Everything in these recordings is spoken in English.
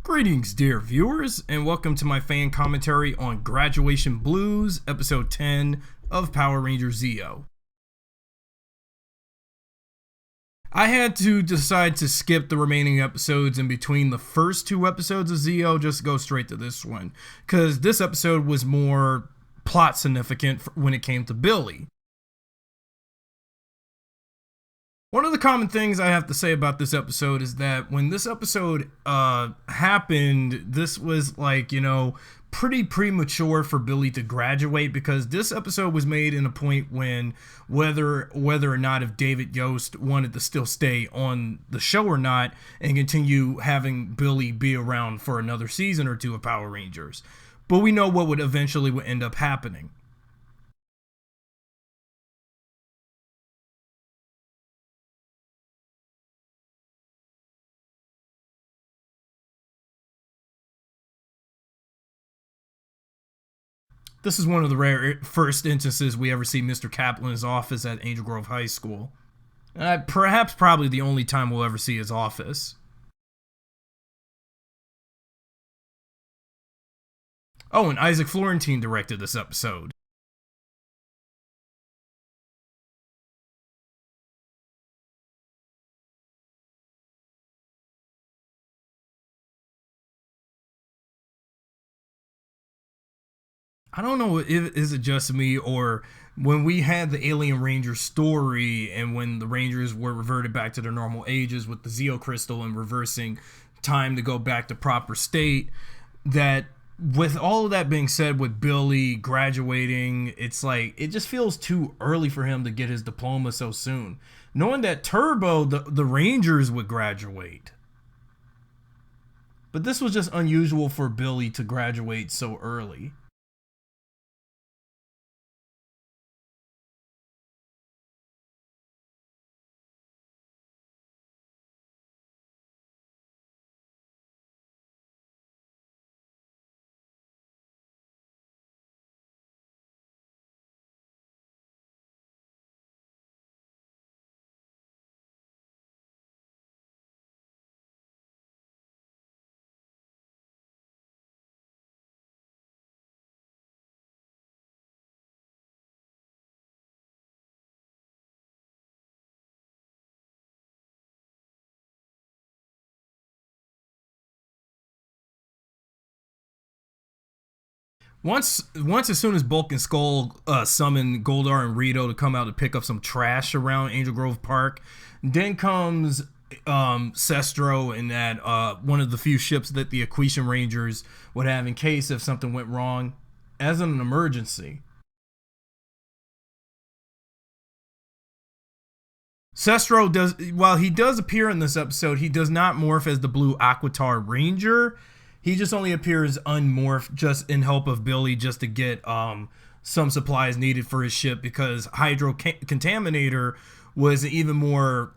Greetings, dear viewers, and welcome to my fan commentary on Graduation Blues, Episode 10 of Power Rangers Zeo. I had to decide to skip the remaining episodes in between the first two episodes of Zeo, just to go straight to this one, because this episode was more plot significant when it came to Billy. One of the common things I have to say about this episode is that when this episode happened, this was like, pretty premature for Billy to graduate, because this episode was made in a point when whether or not if David Yost wanted to still stay on the show or not and continue having Billy be around for another season or two of Power Rangers. But we know what would eventually end up happening. This is one of the rare first instances we ever see Mr. Kaplan's office at Angel Grove High School. Probably the only time we'll ever see his office. Oh, and Isaac Florentine directed this episode. I don't know, is it just me, or when we had the Alien Ranger story and when the Rangers were reverted back to their normal ages with the Zeo Crystal and reversing time to go back to proper state, that with all of that being said, with Billy graduating, it's like, it just feels too early for him to get his diploma so soon. Knowing that Turbo, the Rangers would graduate. But this was just unusual for Billy to graduate so early. Once as soon as Bulk and Skull summon Goldar and Rito to come out to pick up some trash around Angel Grove Park, then comes Sestro and that one of the few ships that the Equation Rangers would have in case if something went wrong as an emergency. Sestro does, while he does appear in this episode, he does not morph as the Blue Aquitar Ranger. He just only appears unmorphed, just in help of Billy, just to get some supplies needed for his ship, because Hydro Contaminator was an even more,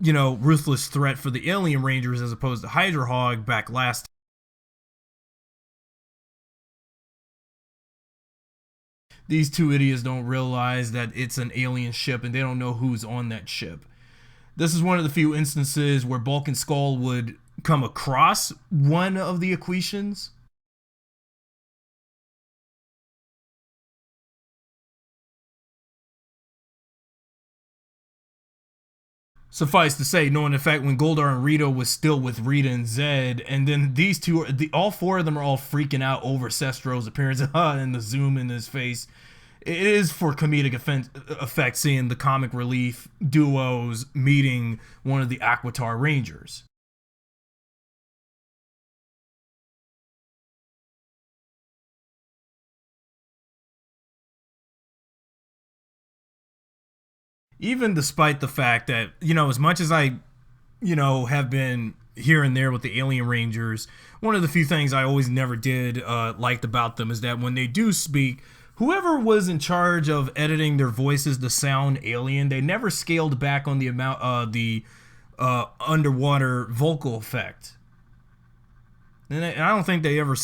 ruthless threat for the Alien Rangers as opposed to Hydro Hog back last. These two idiots don't realize that it's an alien ship and they don't know who's on that ship. This is one of the few instances where Bulk and Skull would come across one of the Equations. Suffice to say, knowing the fact when Goldar and Rito was still with Rita and Zed, and then these two, all four of them are all freaking out over Sestro's appearance and the zoom in his face. It is for comedic effect seeing the comic relief duos meeting one of the Aquitar Rangers. Even despite the fact that, as much as I, have been here and there with the Alien Rangers, one of the few things I always never did liked about them is that when they do speak, whoever was in charge of editing their voices to sound alien, they never scaled back on the amount the underwater vocal effect. And I don't think they ever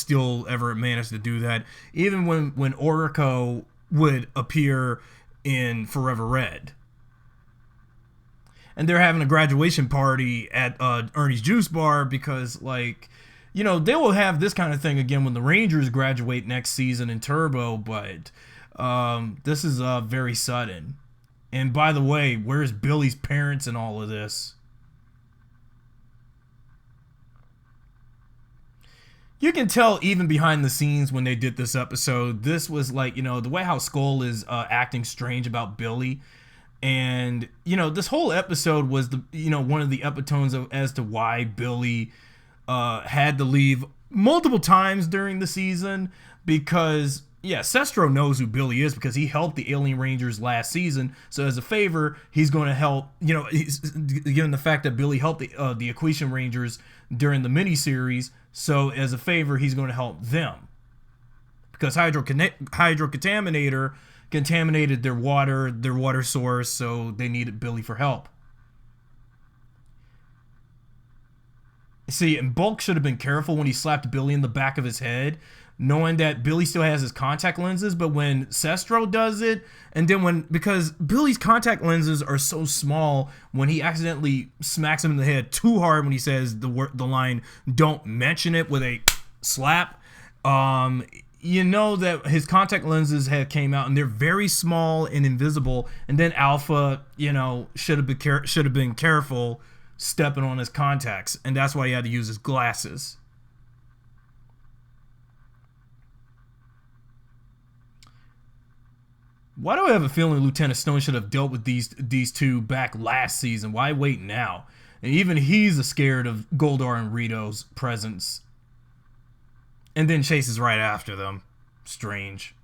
managed to do that, even when Orico would appear in Forever Red. and they're having a graduation party at Ernie's Juice Bar because, like, you know, they will have this kind of thing again when the Rangers graduate next season in Turbo, but this is very sudden. And by the way, where's Billy's parents in all of this? You can tell even behind the scenes when they did this episode, this was like, you know, the way how Skull is acting strange about Billy. And, you know, this whole episode was the, you know, one of the epitones of as to why Billy had to leave multiple times during the season because, yeah, Sestro knows who Billy is because he helped the Alien Rangers last season. So as a favor, he's going to help, you know, given the fact that Billy helped the Equation Rangers during the miniseries. So as a favor, he's going to help them because hydrocontaminator contaminated their water source, so they needed Billy for help. See, and Bulk should have been careful when he slapped Billy in the back of his head, knowing that Billy still has his contact lenses, but when Sestro does it, and then because Billy's contact lenses are so small, when he accidentally smacks him in the head too hard when he says the line, "Don't mention it," with a slap, you know that his contact lenses had came out and they're very small and invisible, and then Alpha, you know, should have been careful stepping on his contacts, and that's why he had to use his glasses. Why do I have a feeling Lieutenant Stone should have dealt with these two back last season? Why wait now? And even he's scared of Goldar and Rito's presence. And then chases right after them. Strange.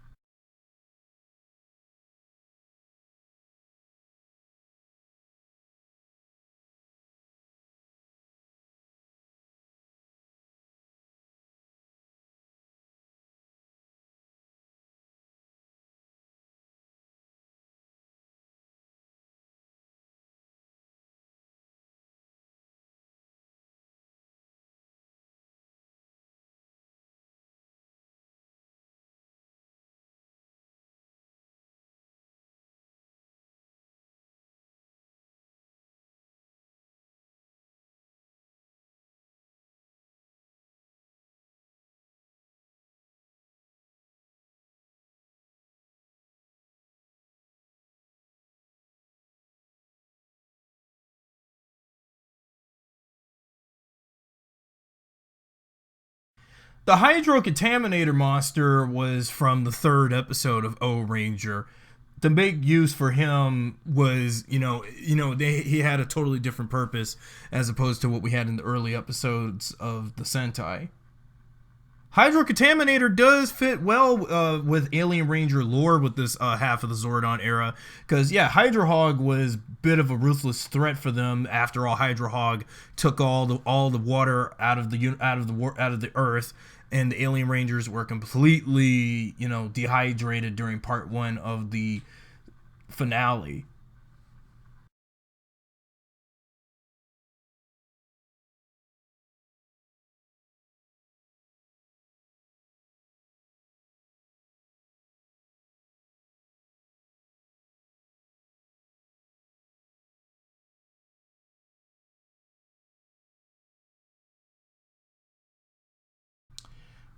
The hydrocontaminator monster was from the third episode of O Ranger. The big use for him was, he had a totally different purpose as opposed to what we had in the early episodes of the Sentai. Hydrocontaminator does fit well with Alien Ranger lore with this half of the Zordon era, because Hydra Hog was a bit of a ruthless threat for them. After all, Hydra Hog took all the water out of the Earth, and the Alien Rangers were completely dehydrated during part 1 of the finale.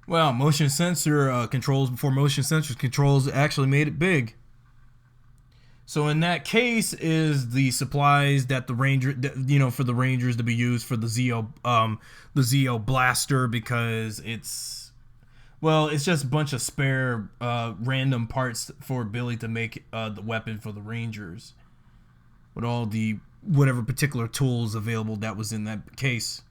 Well, motion sensor controls before motion sensor controls actually made it big. So in that case, is the supplies that the ranger, for the Rangers to be used for the Zeo blaster, because it's just a bunch of spare random parts for Billy to make the weapon for the Rangers, with all the whatever particular tools available that was in that case.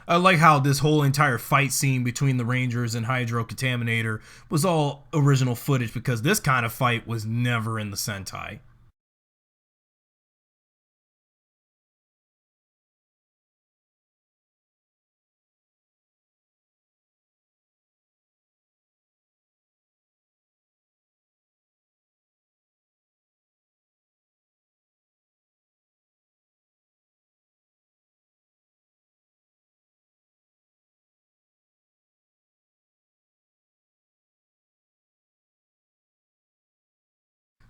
I like how this whole entire fight scene between the Rangers and Hydro Contaminator was all original footage, because this kind of fight was never in the Sentai.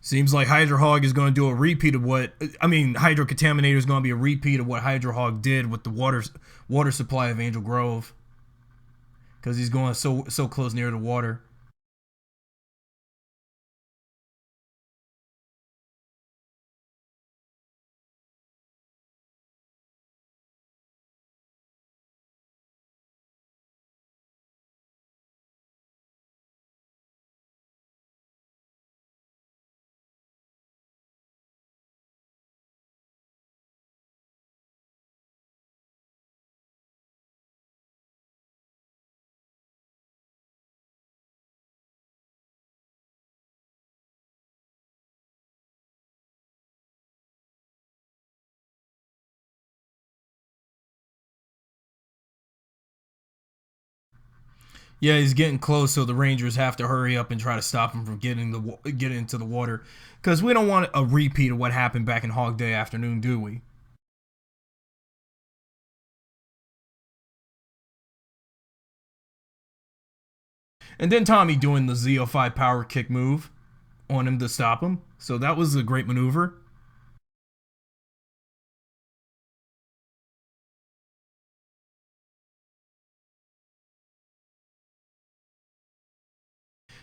Seems like Hydro Hog is going to do a repeat of what Hydro Contaminator is going to be a repeat of what Hydro Hog did with the water supply of Angel Grove, because he's going so close near the water. Yeah, he's getting close, so the Rangers have to hurry up and try to stop him from getting into the water, because we don't want a repeat of what happened back in Hog Day Afternoon, do we? And then Tommy doing the Z05 power kick move on him to stop him, so that was a great maneuver.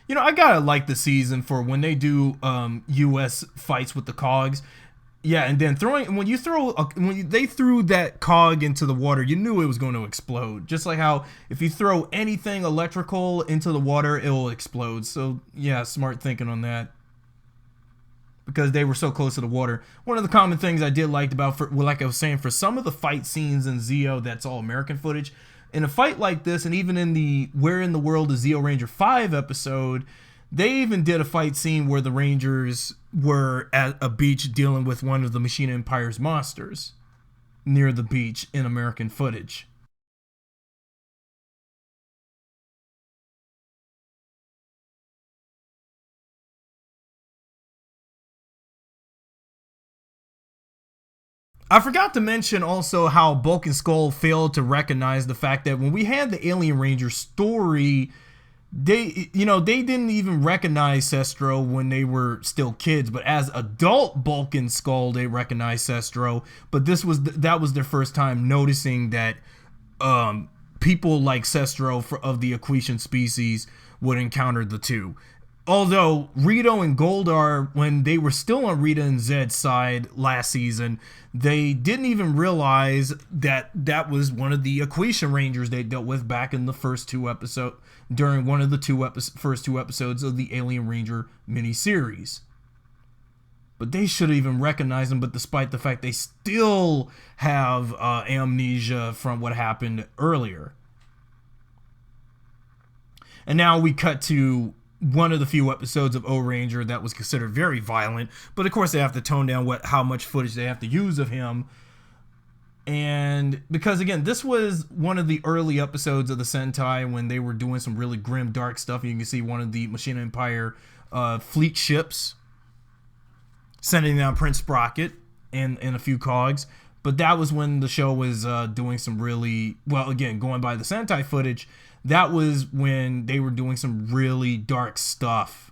I gotta like the season for when they do U.S. fights with the cogs. Yeah, and then they threw that cog into the water, you knew it was going to explode. Just like how if you throw anything electrical into the water, it will explode. So yeah, smart thinking on that, because they were so close to the water. One of the common things I did like like I was saying, for some of the fight scenes in Zeo, that's all American footage. In a fight like this, and even in the Where in the World is Zeo Ranger 5 episode, they even did a fight scene where the Rangers were at a beach dealing with one of the Machine Empire's monsters near the beach in American footage. I forgot to mention also how Bulk and Skull failed to recognize the fact that when we had the Alien Ranger story, they didn't even recognize Sestro when they were still kids, but as adult Bulk and Skull, they recognized Sestro. But that was their first time noticing that people like Sestro of the Equation species would encounter the two. Although Rito and Goldar, when they were still on Rita and Zed's side last season, they didn't even realize that that was one of the Equation Rangers they dealt with back in the first two episodes, during one of the first two episodes of the Alien Ranger miniseries. But they should have even recognized them, but despite the fact they still have amnesia from what happened earlier. And now we cut to one of the few episodes of O-Ranger that was considered very violent, but of course they have to tone down how much footage they have to use of him. And because again, this was one of the early episodes of the Sentai when they were doing some really grim, dark stuff. You can see one of the Machine Empire fleet ships sending down Prince Sprocket and a few cogs. But that was when the show was doing some really, well, again, going by the Sentai footage, that was when they were doing some really dark stuff.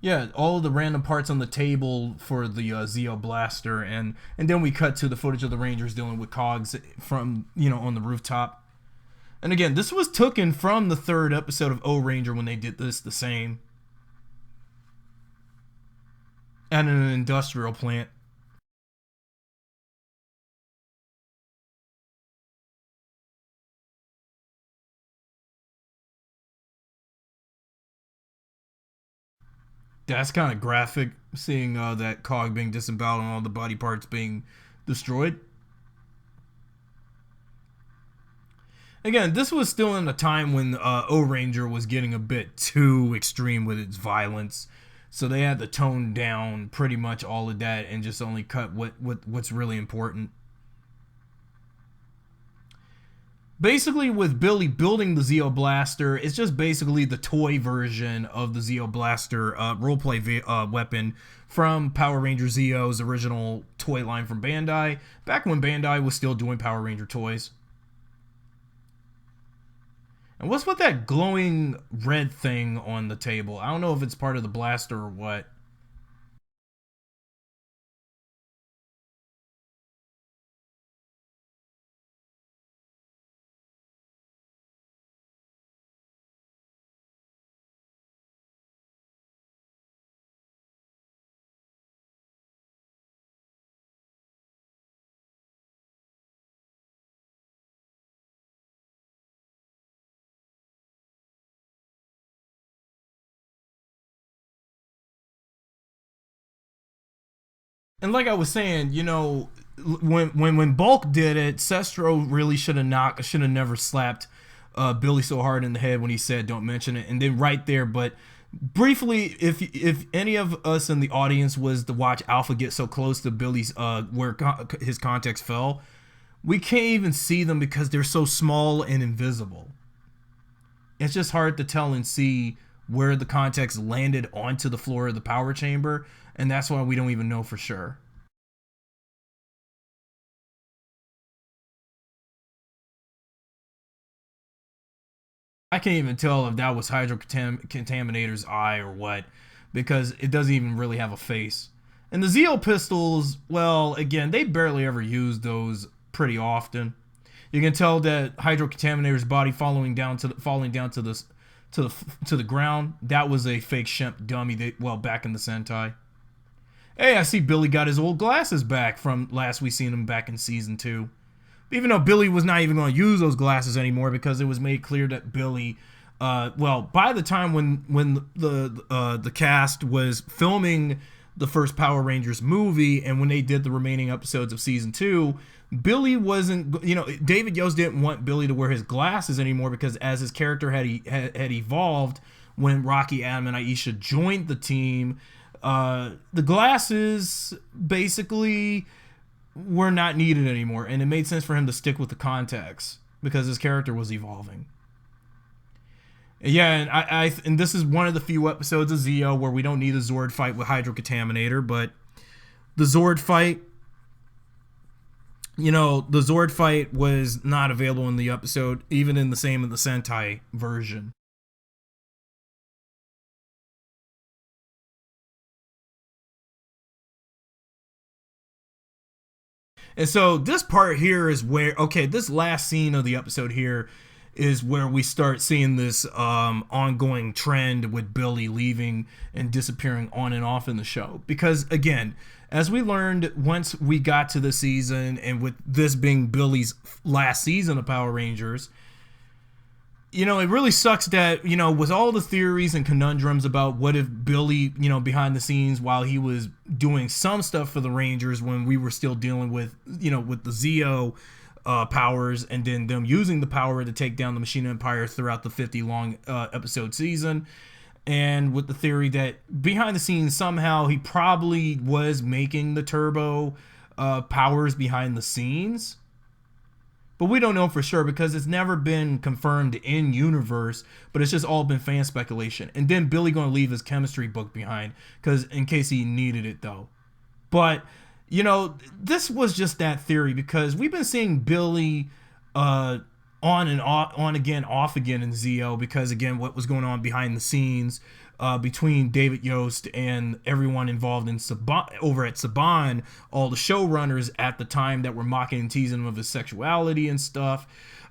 Yeah, all the random parts on the table for the Zeo Blaster, and then we cut to the footage of the Rangers dealing with cogs from, on the rooftop. And again, this was taken from the third episode of O-Ranger when they did this the same. And in an industrial plant. That's kind of graphic, seeing that cog being disemboweled and all the body parts being destroyed. Again, this was still in a time when O-Ranger was getting a bit too extreme with its violence. So they had to tone down pretty much all of that and just only cut what's really important. Basically, with Billy building the Zeo Blaster, it's just basically the toy version of the Zeo Blaster roleplay weapon from Power Ranger Zeo's original toy line from Bandai, back when Bandai was still doing Power Ranger toys. And what's with that glowing red thing on the table? I don't know if it's part of the blaster or what. And like I was saying, when Bulk did it, Sestro really should have never slapped Billy so hard in the head when he said don't mention it, and then right there. But briefly, if any of us in the audience was to watch Alpha get so close to Billy's where his contacts fell, we can't even see them because they're so small and invisible. It's just hard to tell and see where the contacts landed onto the floor of the power chamber, and that's why we don't even know for sure. I can't even tell if that was Hydrocontaminator's eye or what, because it doesn't even really have a face. And the Zeo pistols, well, again, they barely ever use those pretty often. You can tell that Hydrocontaminator's body falling down to the ground. That was a fake Shemp dummy. Back in the Sentai. Hey, I see Billy got his old glasses back from last we seen him back in season 2. Even though Billy was not even going to use those glasses anymore because it was made clear that Billy, by the time when the cast was filming the first Power Rangers movie and when they did the remaining episodes of season 2, Billy wasn't, David Yost didn't want Billy to wear his glasses anymore because as his character had evolved when Rocky, Adam, and Aisha joined the team, the glasses basically were not needed anymore, and it made sense for him to stick with the contacts because his character was evolving. Yeah, and this is one of the few episodes of Zeo where we don't need a Zord fight with Hydrocontaminator, but the Zord fight, the Zord fight was not available in the episode, even in the Sentai version. And so this part here is where, this last scene of the episode here is where we start seeing this ongoing trend with Billy leaving and disappearing on and off in the show. Because again, as we learned once we got to the season, and with this being Billy's last season of Power Rangers, it really sucks that, with all the theories and conundrums about what if Billy, behind the scenes while he was doing some stuff for the Rangers when we were still dealing with, with the Zeo powers, and then them using the power to take down the Machine Empire throughout the 50 long episode season. And with the theory that behind the scenes somehow he probably was making the turbo powers behind the scenes. But we don't know for sure because it's never been confirmed in universe, but it's just all been fan speculation. And then Billy going to leave his chemistry book behind because in case he needed it though. But this was just that theory because we've been seeing Billy on and on again, off again in Zeo because again what was going on behind the scenes between David Yost and everyone involved in over at Saban, all the showrunners at the time that were mocking and teasing him of his sexuality and stuff.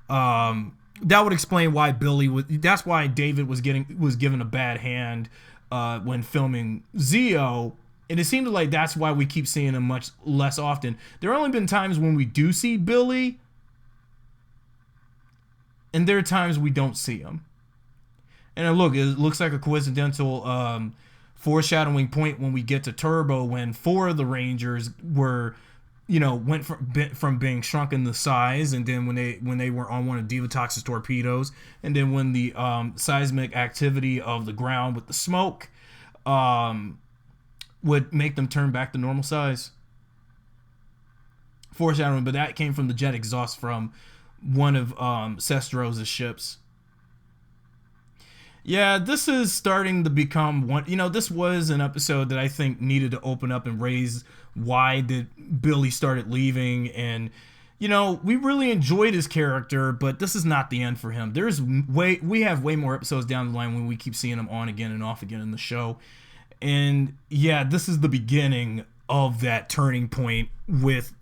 That would explain why that's why David was given a bad hand when filming Zeo. And it seemed like that's why we keep seeing him much less often. There have only been times when we do see Billy, and there are times we don't see him. And it looks like a coincidental foreshadowing point when we get to Turbo, when 4 of the Rangers were, went from being shrunken to size, and then when they were on one of Divatox's torpedoes, and then when the seismic activity of the ground with the smoke would make them turn back to normal size. Foreshadowing, but that came from the jet exhaust from one of Sestro's ships. Yeah, this is starting to become one. This was an episode that I think needed to open up and raise why did Billy started leaving. And, we really enjoyed his character, but this is not the end for him. We have way more episodes down the line when we keep seeing him on again and off again in the show. And yeah, this is the beginning of that turning point with